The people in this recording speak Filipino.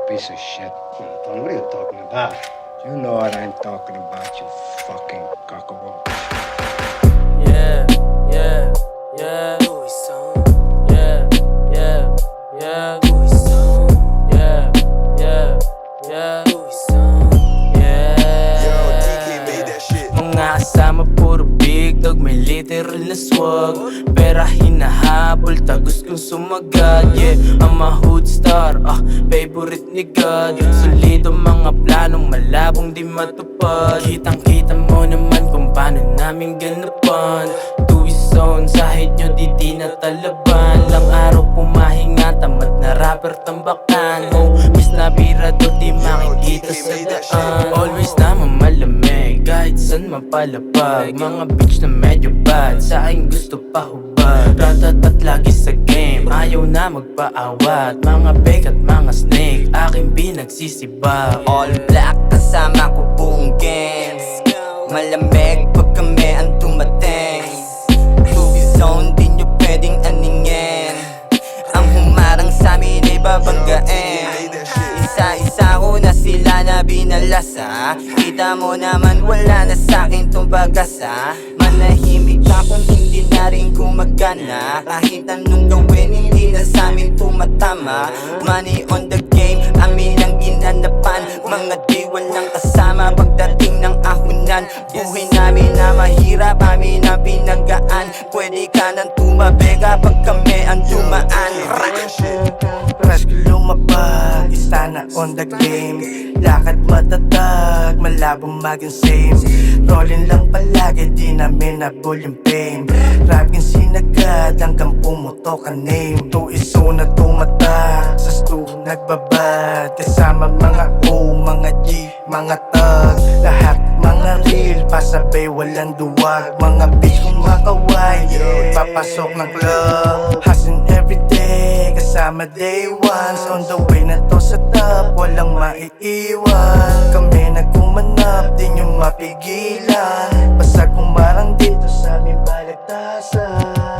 Piece of shit. Tony, what are you talking about? You know what I'm talking about, you fucking cockroach. Yeah, yeah, yeah. Yeah, yeah, yeah. Yeah, yeah, yeah. Mga kasama puro big dog, may literal na swag. Pera hinahabol, tagos kong sumagat. Yeah, I'm a hood star, favorite ni God. Solido mga planong malabong di matupad. Kitang kita mo naman kung paano namin ganapan. Zone, sahid nyo di tinatalaban. Lang araw pumahinga, tamad na rapper tambakan. Oh, miss na bira do di makikita sa daan. Always naman malamig, kahit san mapalapag. Mga bitch na medyo bad, sa akin gusto pa hubad. Ratatat lagi sa game, ayaw na magpaawat. Mga bake at mga snake, aking pinagsisibak. All black kasama ko buong gang. Malamig pag kami ang dumating. Zone, di nyo pwedeng aningin. Ang humarang sa'min ay babanggain. Isa-isa ko na sila na binalasa. Kita mo naman wala na sa'kin tong pag-asa. Manahimik ka kung hindi na rin gumagana. Kahit anong gawin hindi na sa'min tumatama. Money on the game, amin ang ginanapan. Mga di walang kasama pagdating ng ahunan. Buhay namin na mahirap, amin ang pinagaan. Pwede ka nang tumabi kapag kami ang dumaan. Rush ko lumapag, isa na on the game. Lakad matatag, malabong maging same. Rolling lang palagi, di namin nabul yung fame. Rapping sinagad hanggang pumutok ang name. Tuiso na tumatak, sa stu nagbabad. Kasama mga O, mga G, mga tag. Lahat mga real, pasabay walang duwag. Mga bitch kumakaway, papasok ng club. Hustling everyday, kasama day ones. On the way na to sa top, walang maiiwan. Kami nagkumanap, di nyo mapigilan. Basta kumarang dito sa aming balagtasan.